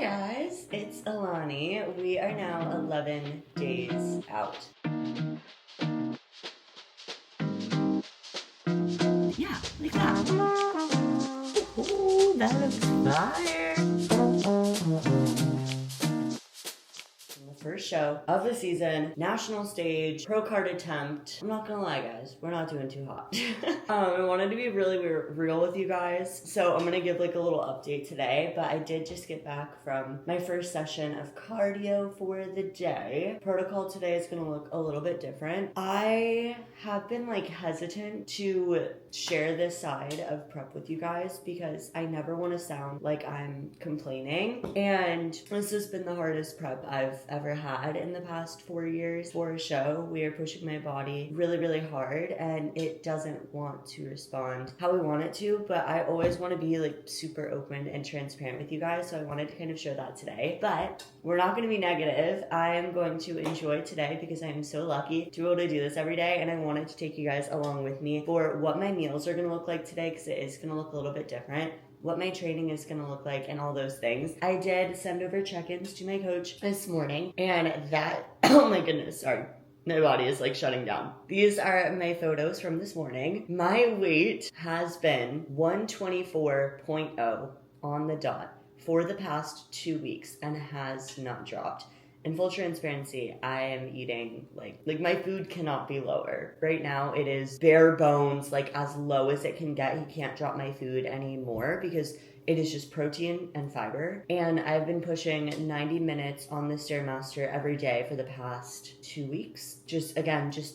guys, it's Alani. We are now 11 days out. Yeah, like that. Ooh, that looks fire. First show of the season, national stage, pro card attempt. I'm not gonna lie, guys, we're not doing too hot. I wanted to be really real with you guys, so I'm gonna give like a little update today, but I did just get back from my first session of cardio for the day. Protocol today is gonna look a little bit different. I have been like hesitant to share this side of prep with you guys because I never want to sound like I'm complaining, and this has been the hardest prep I've ever had in the past 4 years for a show. We are pushing my body really hard and it doesn't want to respond how we want it to, but I always want to be like super open and transparent with you guys, so I wanted to kind of show that today. But we're not going to be negative. I am going to enjoy today because I am so lucky to be able to do this every day, and I wanted to take you guys along with me for what my meals are going to look like today, because it is going to look a little bit different, what my training is going to look like, and all those things. I did send over check-ins to my coach this morning, and that, oh my goodness, sorry. My body is like shutting down. These are my photos from this morning. My weight has been 124.0 on the dot for the past 2 weeks and has not dropped. In full transparency, I am eating like my food cannot be lower. Right now it is bare bones, like as low as it can get. He can't drop my food anymore because it is just protein and fiber. And I've been pushing 90 minutes on the Stairmaster every day for the past 2 weeks. Just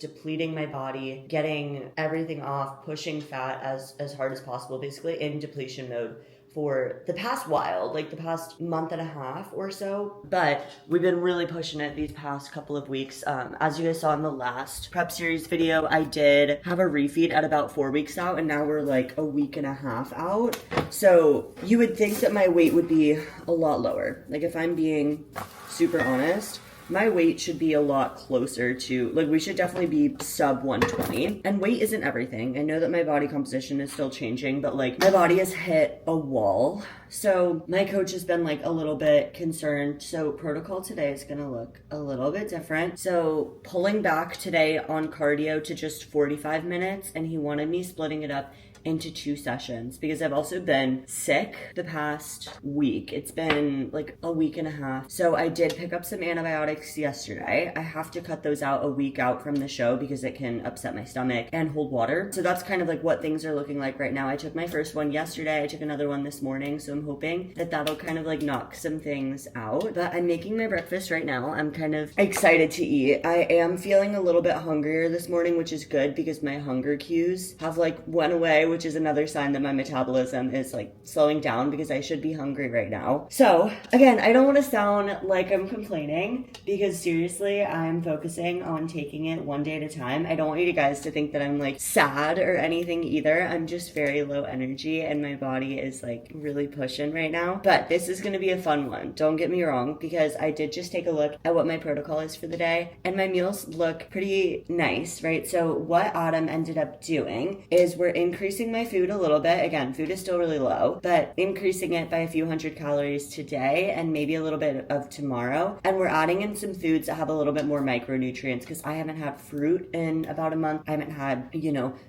depleting my body, getting everything off, pushing fat as hard as possible, basically in depletion mode for the past while, like the past month and a half or so. But we've been really pushing it these past couple of weeks. As you guys saw in the last prep series video, I did have a refeed at about 4 weeks out, and now we're like a week and a half out. So you would think that my weight would be a lot lower. Like if I'm being super honest, my weight should be a lot closer to, like we should definitely be sub 120. And weight isn't everything. I know that my body composition is still changing, but like my body has hit a wall. So my coach has been like a little bit concerned. So protocol today is gonna look a little bit different. So pulling back today on cardio to just 45 minutes, and he wanted me splitting it up into 2 sessions because I've also been sick the past week. It's been like a week and a half. So I did pick up some antibiotics yesterday. I have to cut those out a week out from the show because it can upset my stomach and hold water. So that's kind of like what things are looking like right now. I took my first one yesterday. I took another one this morning. So I'm hoping that that'll kind of like knock some things out. But I'm making my breakfast right now. I'm kind of excited to eat. I am feeling a little bit hungrier this morning, which is good because my hunger cues have like went away, which is another sign that my metabolism is like slowing down because I should be hungry right now. So again, I don't want to sound like I'm complaining because seriously, I'm focusing on taking it one day at a time. I don't want you guys to think that I'm like sad or anything either. I'm just very low energy and my body is like really pushing right now. But this is going to be a fun one. Don't get me wrong, because I did just take a look at what my protocol is for the day and my meals look pretty nice, right? So what Autumn ended up doing is we're increasing my food a little bit. Again, food is still really low, but increasing it by a few hundred calories today and maybe a little bit of tomorrow. And we're adding in some foods that have a little bit more micronutrients because I haven't had fruit in about a month. I haven't had,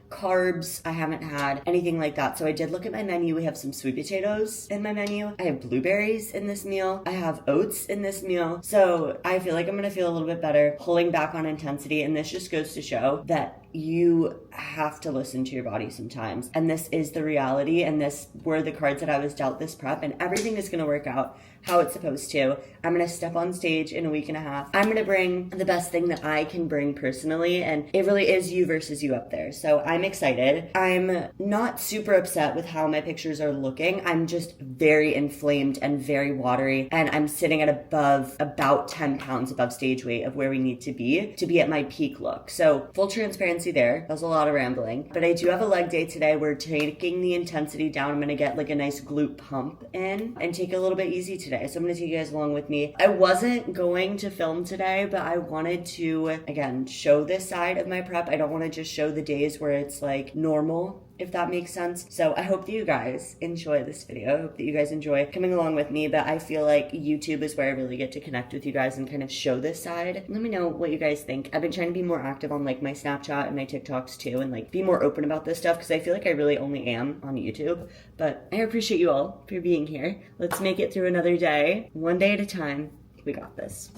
carbs. I haven't had anything like that. So I did look at my menu. We have some sweet potatoes in my menu. I have blueberries in this meal. I have oats in this meal. So I feel like I'm going to feel a little bit better pulling back on intensity. And this just goes to show that you have to listen to your body sometimes. And this is the reality. And this were the cards that I was dealt this prep, and everything is going to work out how it's supposed to. I'm going to step on stage in a week and a half. I'm going to bring the best thing that I can bring personally. And it really is you versus you up there. So I'm excited. I'm not super upset with how my pictures are looking. I'm just very inflamed and very watery. And I'm sitting at about 10 pounds above stage weight of where we need to be at my peak look. So full transparency there. That was a lot of rambling. But I do have a leg day today. We're taking the intensity down. I'm going to get like a nice glute pump in and take it a little bit easy today. So I'm going to take you guys along with me. I wasn't going to film today, but I wanted to, again, show this side of my prep. I don't want to just show the days where it's like normal, if that makes sense. So I hope that you guys enjoy this video. I hope that you guys enjoy coming along with me, but I feel like YouTube is where I really get to connect with you guys and kind of show this side. Let me know what you guys think. I've been trying to be more active on like my Snapchat and my TikToks too, and like be more open about this stuff because I feel like I really only am on YouTube. But I appreciate you all for being here. Let's make it through another day, one day at a time. We got this.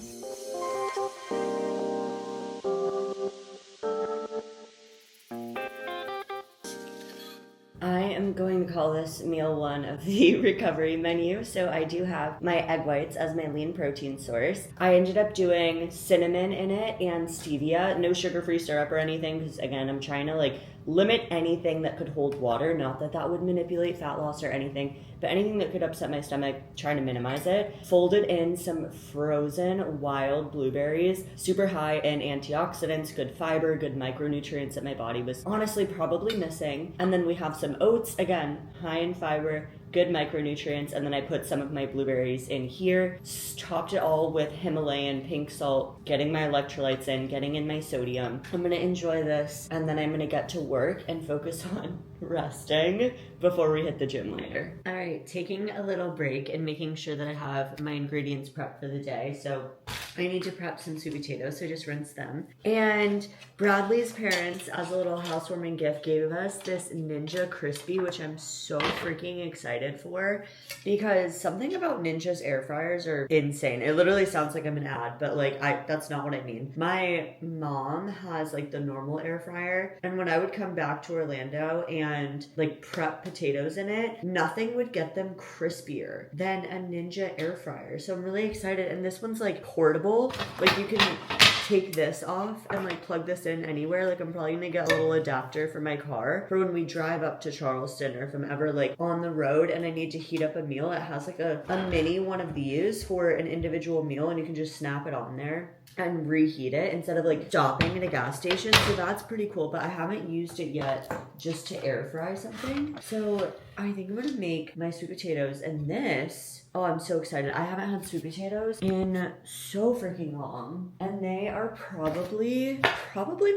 I am going to call this meal one of the recovery menu. So I do have my egg whites as my lean protein source. I ended up doing cinnamon in it and stevia, no sugar-free syrup or anything, because again, I'm trying to like limit anything that could hold water. Not that that would manipulate fat loss or anything, but anything that could upset my stomach, trying to minimize it. Folded in some frozen wild blueberries, super high in antioxidants, good fiber, good micronutrients that my body was honestly probably missing. And then we have some oats, again, high in fiber, good micronutrients, and then I put some of my blueberries in here, topped it all with Himalayan pink salt, getting my electrolytes in, getting in my sodium. I'm gonna enjoy this, and then I'm gonna get to work and focus on resting before we hit the gym later. All right, taking a little break and making sure that I have my ingredients prepped for the day. So I need to prep some sweet potatoes, so just rinse them. And Bradley's parents, as a little housewarming gift, gave us this Ninja Crispy, which I'm so freaking excited for, because something about Ninja's air fryers are insane. It literally sounds like I'm an ad, but like that's not what I mean. My mom has like the normal air fryer, and when I would come back to Orlando and like prep potatoes in it, nothing would get them crispier than a Ninja air fryer. So I'm really excited, and this one's like portable. Like you can take this off and like plug this in anywhere. Like I'm probably gonna get a little adapter for my car for when we drive up to Charleston, or if I'm ever like on the road and I need to heat up a meal. It has like a mini one of these for an individual meal, and you can just snap it on there and reheat it instead of like stopping at a gas station. So that's pretty cool, but I haven't used it yet just to air fry something. So I think I'm gonna make my sweet potatoes, and this, oh, I'm so excited. I haven't had sweet potatoes in so freaking long, and they are probably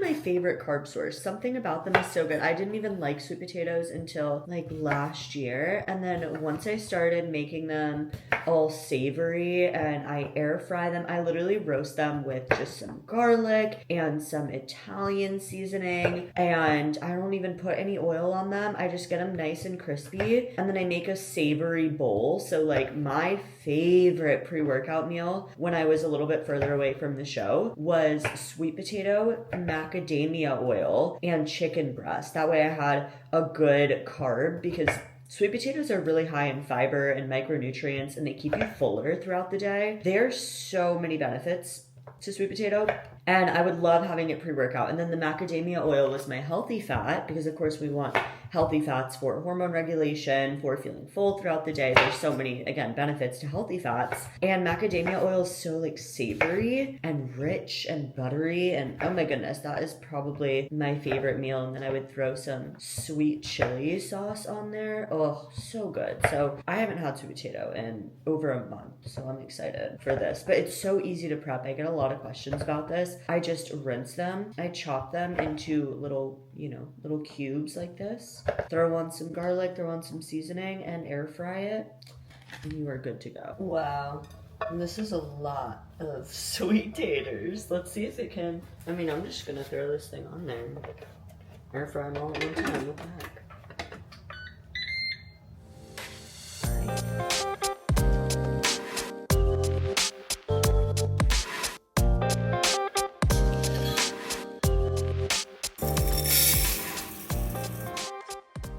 my favorite carb source. Something about them is so good. I didn't even like sweet potatoes until like last year, and then once I started making them all savory and I air fry them, I literally roast them with just some garlic and some Italian seasoning, and I don't even put any oil on them. I just get them nice and crispy, and then I make a savory bowl. So like my favorite pre-workout meal when I was a little bit further away from the show was sweet potato, macadamia oil, and chicken breast. That way I had a good carb, because sweet potatoes are really high in fiber and micronutrients, and they keep you fuller throughout the day. There's so many benefits to sweet potato, and I would love having it pre-workout. And then the macadamia oil was my healthy fat, because of course we want healthy fats for hormone regulation, for feeling full throughout the day. There's so many, again, benefits to healthy fats. And macadamia oil is so like savory and rich and buttery, and oh my goodness, that is probably my favorite meal. And then I would throw some sweet chili sauce on there. Oh, so good. So I haven't had sweet potato in over a month, so I'm excited for this. But it's so easy to prep. I get a lot of questions about this. I just rinse them. I chop them into little cubes like this. Throw on some garlic, throw on some seasoning, and air fry it, and you are good to go. Wow. This is a lot of sweet taters. Let's see if it can. I mean, I'm just gonna throw this thing on there and air fry them all at one time. What the heck?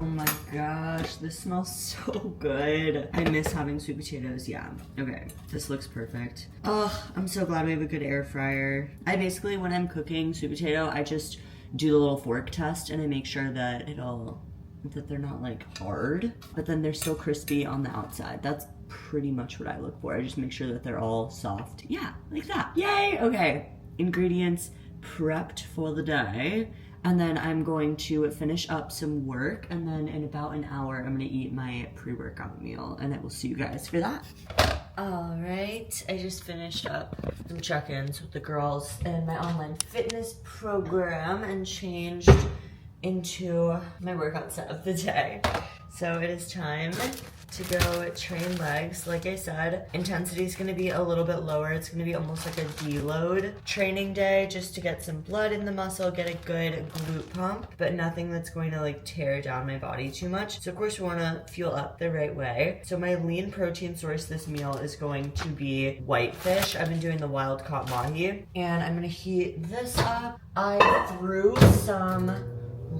Oh my gosh, this smells so good. I miss having sweet potatoes. Yeah, okay, this looks perfect. Oh, I'm so glad we have a good air fryer. I basically, when I'm cooking sweet potato, I just do the little fork test, and I make sure that they're not like hard, but then they're still crispy on the outside. That's pretty much what I look for. I just make sure that they're all soft. Yeah, like that. Yay, okay. Ingredients prepped for the day. And then I'm going to finish up some work, and then in about an hour, I'm gonna eat my pre-workout meal, and I will see you guys for that. All right, I just finished up some check-ins with the girls in my online fitness program and changed into my workout set of the day. So it is time to go train legs. Like I said, intensity is going to be a little bit lower. It's going to be almost like a deload training day just to get some blood in the muscle, get a good glute pump, but nothing that's going to like tear down my body too much. So of course we want to fuel up the right way. So my lean protein source this meal is going to be whitefish. I've been doing the wild caught mahi, and I'm going to heat this up. I threw some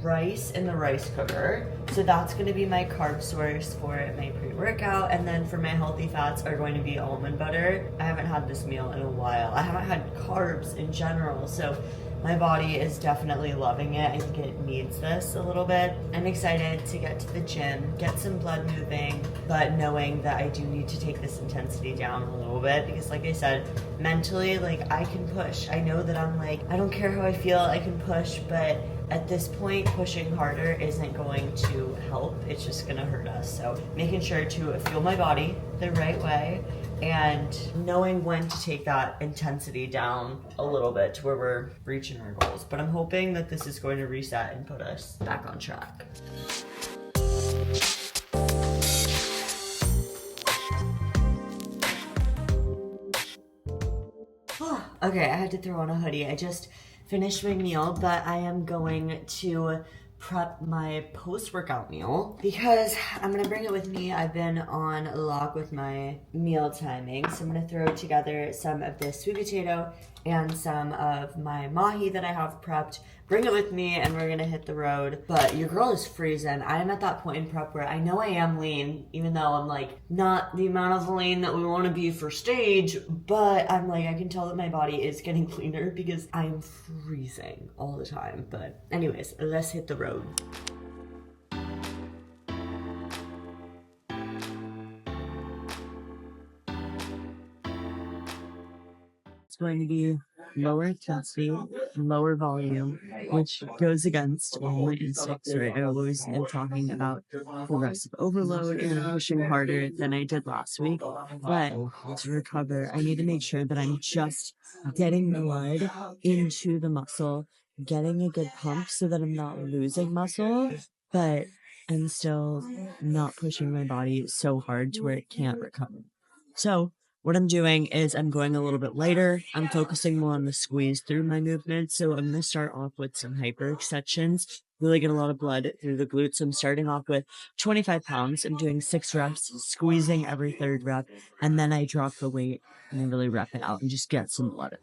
rice in the rice cooker, so that's going to be my carb source for my pre-workout, and then for my healthy fats are going to be almond butter. I haven't had this meal in a while. I haven't had carbs in general, so my body is definitely loving it. I think it needs this a little bit. I'm excited to get to the gym, get some blood moving, but knowing that I do need to take this intensity down a little bit because like I said, mentally, like I can push. I know that I'm like, I don't care how I feel, I can push, but at this point, pushing harder isn't going to help. It's just gonna hurt us. So making sure to fuel my body the right way and knowing when to take that intensity down a little bit to where we're reaching our goals. But I'm hoping that this is going to reset and put us back on track. Okay, I had to throw on a hoodie. I just finished my meal, but I am going to prep my post-workout meal because I'm gonna bring it with me. I've been on lock with my meal timing, so I'm gonna throw together some of this sweet potato and some of my mahi that I have prepped, bring it with me, and we're gonna hit the road. But your girl is freezing. I am at that point in prep where I know I am lean, even though I'm like not the amount of lean that we want to be for stage, but I'm like, I can tell that my body is getting cleaner because I'm freezing all the time. But anyways, let's hit the road. It's going to be lower intensity, lower volume, which goes against all my instincts, right? I always am talking about progressive overload and pushing harder than I did last week. But to recover, I need to make sure that I'm just getting blood into the muscle, getting a good pump so that I'm not losing muscle, but I'm still not pushing my body so hard to where it can't recover. So what I'm doing is I'm going a little bit lighter. I'm focusing more on the squeeze through my movements. So I'm going to start off with some hyper extensions, really get a lot of blood through the glutes. I'm starting off with 25 pounds. I'm doing 6 reps, squeezing every third rep. And then I drop the weight and I really rep it out and just get some blood.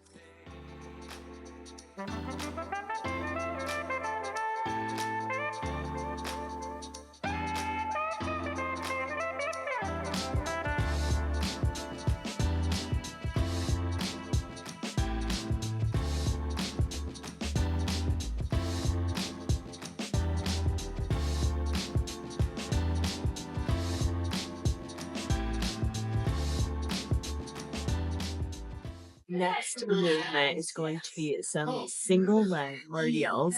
Next movement is going to be some single leg RDLs.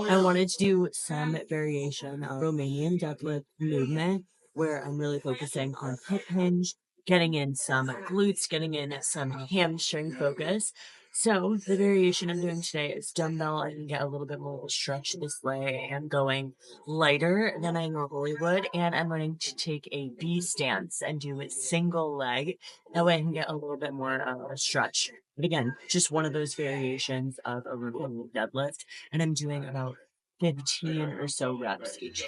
I wanted to do some variation of Romanian deadlift movement where I'm really focusing on hip hinge, getting in some glutes, getting in some hamstring focus. So the variation I'm doing today is dumbbell. I can get a little bit more of a stretch this way. I'm going lighter than I normally would, and I'm going to take a V stance and do a single leg. That way I can get a little bit more of a stretch. But again, just one of those variations of a Romanian deadlift, and I'm doing about 15 or so reps each.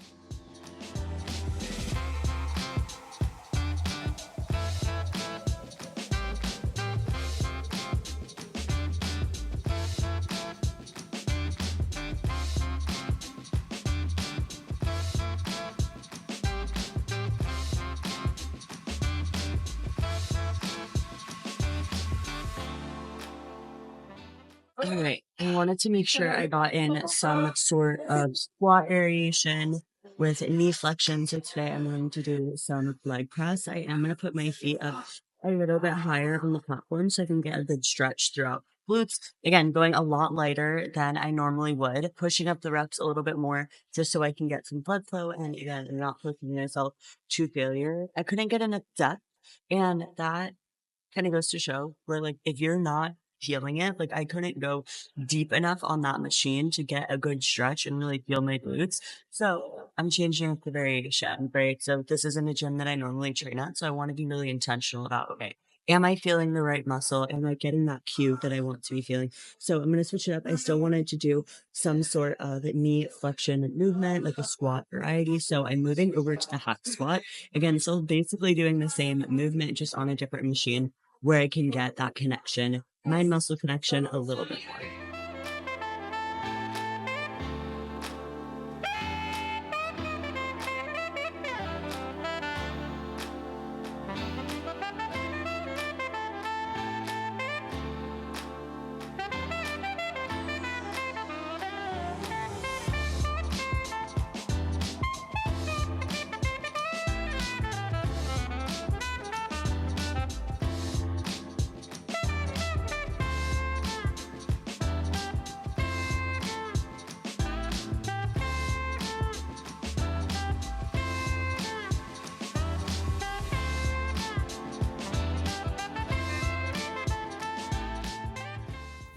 All right, I wanted to make sure I got in some sort of squat variation with knee flexion. So today I'm going to do some leg press. I am going to put my feet up a little bit higher on the platform so I can get a good stretch throughout glutes. Again, going a lot lighter than I normally would, pushing up the reps a little bit more just so I can get some blood flow. And again, I'm not pushing myself to failure. I couldn't get enough depth, and that kind of goes to show where like if you're not feeling it. Like I couldn't go deep enough on that machine to get a good stretch and really feel my glutes. So I'm changing up the variation, right? So this isn't a gym that I normally train at. So I want to be really intentional about, okay, am I feeling the right muscle? Am I getting that cue that I want to be feeling? So I'm going to switch it up. I still wanted to do some sort of knee flexion movement, like a squat variety. So I'm moving over to the hack squat. Again, so basically doing the same movement, just on a different machine where I can get that connection, mind muscle connection a little bit more.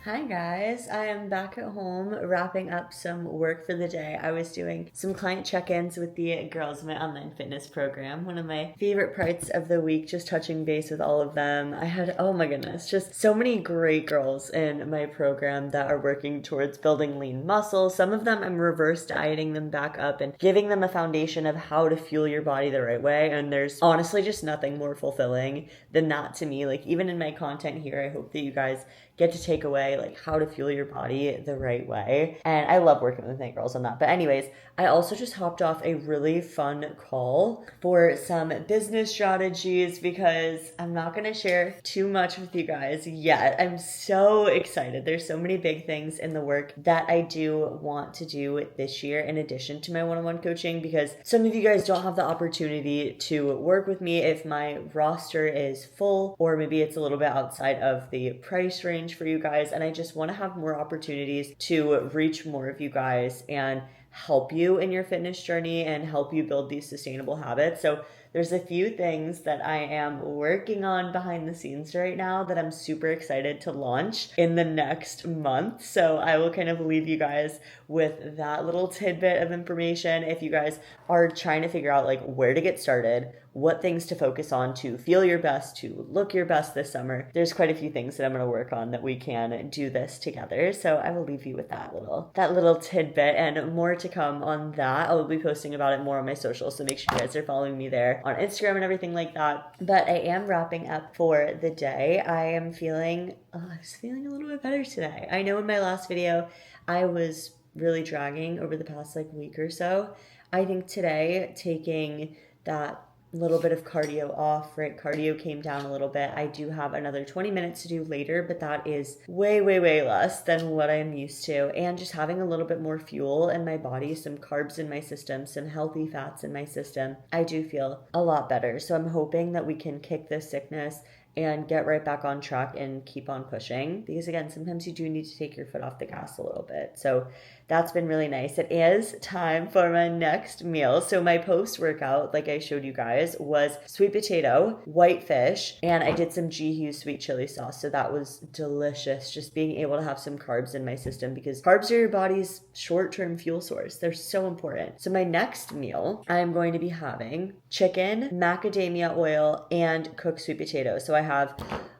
Hi guys, I am back at home wrapping up some work for the day. I was doing some client check-ins with the girls in my online fitness program, one of my favorite parts of the week, just touching base with all of them. I had, oh my goodness, just so many great girls in my program that are working towards building lean muscle. Some of them I'm reverse dieting them back up and giving them a foundation of how to fuel your body the right way. And there's honestly just nothing more fulfilling than that to me. Like even in my content here, I hope that you guys get to take away like how to fuel your body the right way. And I love working with my girls on that. But anyways, I also just hopped off a really fun call for some business strategies because I'm not going to share too much with you guys yet. I'm so excited. There's so many big things in the work that I do want to do this year in addition to my one-on-one coaching, because some of you guys don't have the opportunity to work with me if my roster is full, or maybe it's a little bit outside of the price range for you guys, and I just want to have more opportunities to reach more of you guys and help you in your fitness journey and help you build these sustainable habits. So there's a few things that I am working on behind the scenes right now that I'm super excited to launch in the next month. So I will kind of leave you guys with that little tidbit of information. If you guys are trying to figure out like where to get started, what things to focus on to feel your best, to look your best this summer, there's quite a few things that I'm going to work on that we can do this together. So I will leave you with that little tidbit, and more to come on that. I will be posting about it more on my socials, so make sure you guys are following me there on Instagram and everything like that. But I am wrapping up for the day. I was feeling a little bit better today. I know in my last video I was really dragging over the past like week or so. I think today, taking that little bit of cardio off, right? Cardio came down a little bit. I do have another 20 minutes to do later, but that is way, way, way less than what I'm used to. And just having a little bit more fuel in my body, some carbs in my system, some healthy fats in my system, I do feel a lot better. So I'm hoping that we can kick this sickness and get right back on track and keep on pushing, because again, sometimes you do need to take your foot off the gas a little bit. So that's been really nice. It is time for my next meal. So my post-workout, like I showed you guys, was sweet potato, white fish, and I did some G-Hue sweet chili sauce. So that was delicious, just being able to have some carbs in my system, because carbs are your body's short-term fuel source. They're so important. So my next meal, I'm going to be having chicken, macadamia oil, and cooked sweet potato. So I have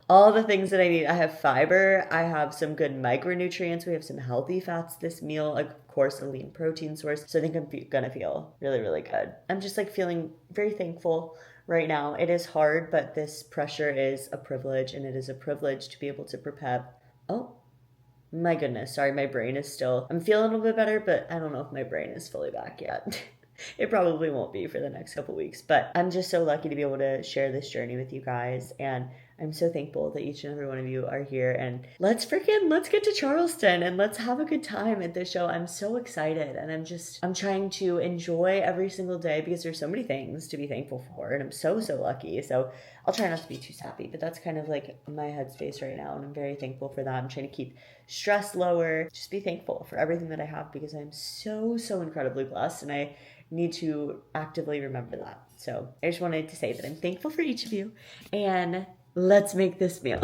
all the things that I need. I have fiber, I have some good micronutrients, we have some healthy fats this meal, of course a lean protein source. So I think I'm gonna feel really, really good. I'm just like feeling very thankful right now. It is hard, but this pressure is a privilege, and it is a privilege to be able to prepare. Oh my goodness, sorry, my brain is still, I'm feeling a little bit better, but I don't know if my brain is fully back yet. It probably won't be for the next couple weeks, but I'm just so lucky to be able to share this journey with you guys, and I'm so thankful that each and every one of you are here, and let's get to Charleston and let's have a good time at this show. I'm so excited, and I'm trying to enjoy every single day because there's so many things to be thankful for, and I'm so lucky. So I'll try not to be too sappy, but that's kind of like my headspace right now, and I'm very thankful for that. I'm trying to keep stress lower, just be thankful for everything that I have, because I'm so incredibly blessed, and I need to actively remember that. So I just wanted to say that I'm thankful for each of you, and let's make this meal.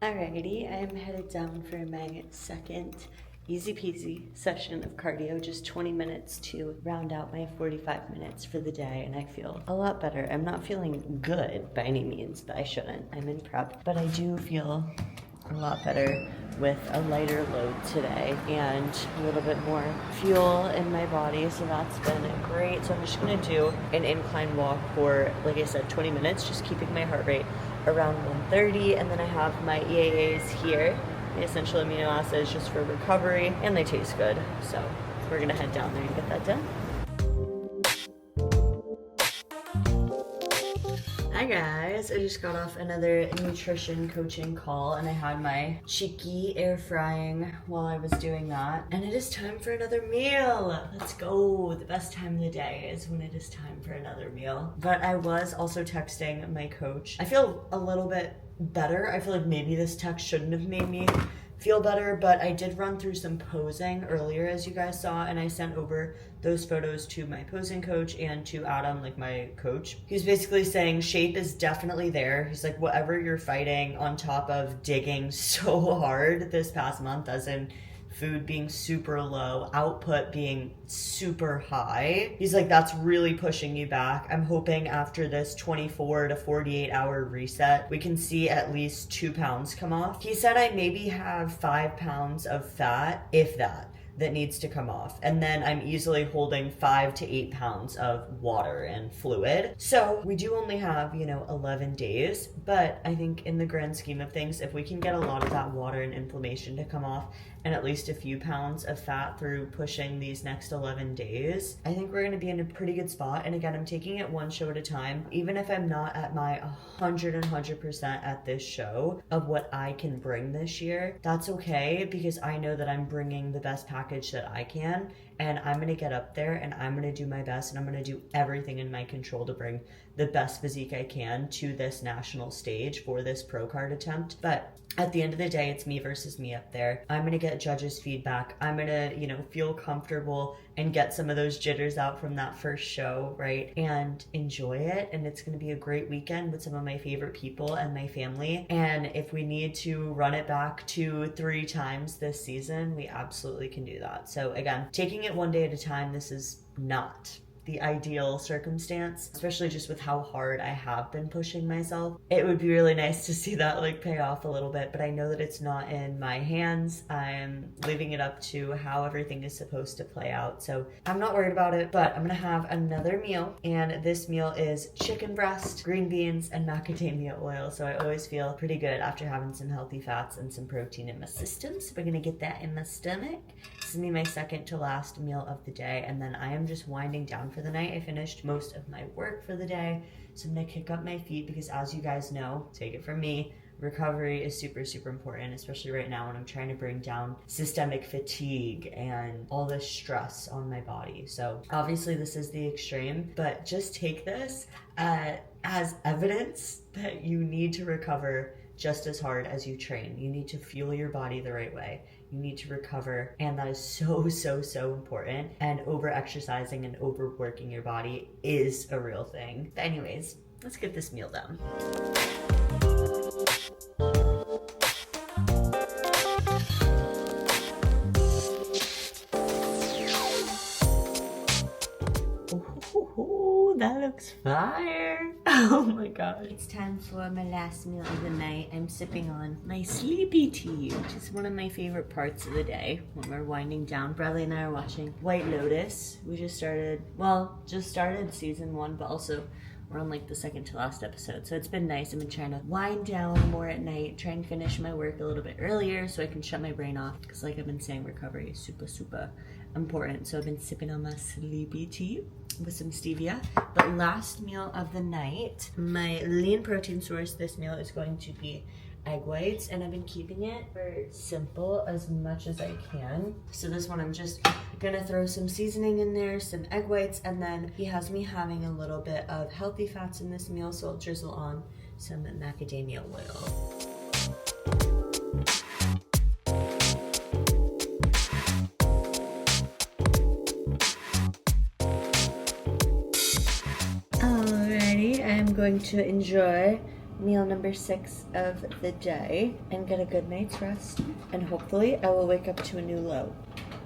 Alrighty, I am headed down for my second easy peasy session of cardio, just 20 minutes to round out my 45 minutes for the day, and I feel a lot better. I'm not feeling good by any means, but I shouldn't. I'm in prep, but I do feel a lot better with a lighter load today and a little bit more fuel in my body, so that's been great. So I'm just gonna do an incline walk for, like I said, 20 minutes, just keeping my heart rate around 130, and then I have my EAAs here, the essential amino acids, just for recovery, and they taste good, so we're gonna head down there and get that done. Hi guys, I just got off another nutrition coaching call and I had my cheeky air frying while I was doing that, and it is time for another meal. Let's go. The best time of the day is when it is time for another meal. But I was also texting my coach. I feel a little bit better. I feel like maybe this text shouldn't have made me feel better, but I did run through some posing earlier, as you guys saw, and I sent over those photos to my posing coach and to Adam, like my coach. He was basically saying shape is definitely there. He's like, whatever you're fighting on top of digging so hard this past month, as in food being super low, output being super high, he's like, that's really pushing you back. I'm hoping after this 24 to 48 hour reset, we can see at least 2 pounds come off. He said I maybe have 5 pounds of fat, if that needs to come off. And then I'm easily holding 5 to 8 pounds of water and fluid. So we do only have, 11 days, but I think in the grand scheme of things, if we can get a lot of that water and inflammation to come off and at least a few pounds of fat through pushing these next 11 days, I think we're gonna be in a pretty good spot. And again, I'm taking it one show at a time. Even if I'm not at my 100% at this show of what I can bring this year, that's okay, because I know that I'm bringing the best package that I can, and I'm gonna get up there and I'm gonna do my best, and I'm gonna do everything in my control to bring the best physique I can to this national stage for this pro card attempt. But at the end of the day, it's me versus me up there. I'm gonna get judges' feedback. I'm gonna, feel comfortable and get some of those jitters out from that first show, right? And enjoy it. And it's gonna be a great weekend with some of my favorite people and my family. And if we need to run it back 2-3 times this season, we absolutely can do that. So again, taking it one day at a time. This is not the ideal circumstance, especially just with how hard I have been pushing myself. It would be really nice to see that pay off a little bit, but I know that it's not in my hands. I'm leaving it up to how everything is supposed to play out. So I'm not worried about it, but I'm gonna have another meal, and this meal is chicken breast, green beans, and macadamia oil. So I always feel pretty good after having some healthy fats and some protein in my system. So we're gonna get that in my stomach. This is gonna be my second to last meal of the day, and then I am just winding down for the night. I finished most of my work for the day, so I'm gonna kick up my feet, because as you guys know, take it from me, recovery is super, super important, especially right now when I'm trying to bring down systemic fatigue and all this stress on my body. So obviously this is the extreme, but just take this as evidence that you need to recover just as hard as you train. You need to fuel your body the right way. You need to recover, and that is so, so, so important. And over-exercising and overworking your body is a real thing. But anyways, let's get this meal done. Ooh, that looks fire. Oh my god. It's time for my last meal of the night. I'm sipping on my sleepy tea, which is one of my favorite parts of the day when we're winding down. Bradley and I are watching White Lotus. We just started season 1, but also we're on the second to last episode. So it's been nice. I've been trying to wind down more at night, try and finish my work a little bit earlier so I can shut my brain off, because like I've been saying, recovery is super, super important. So I've been sipping on my sleepy tea with some stevia. But last meal of the night, my lean protein source, this meal is going to be egg whites, and I've been keeping it very simple as much as I can. So this one I'm just gonna throw some seasoning in there, some egg whites, and then he has me having a little bit of healthy fats in this meal, so I'll drizzle on some macadamia oil. Alrighty, I'm going to enjoy meal number 6 of the day and get a good night's rest. And hopefully I will wake up to a new low.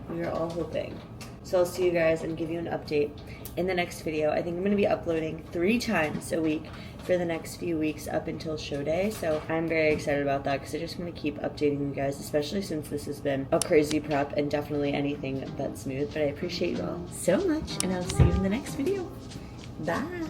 We are all hoping. So I'll see you guys and give you an update in the next video. I think I'm going to be uploading 3 times a week for the next few weeks up until show day. So I'm very excited about that because I just want to keep updating you guys, especially since this has been a crazy prep and definitely anything that's smooth. But I appreciate you all so much and I'll see you in the next video. Bye.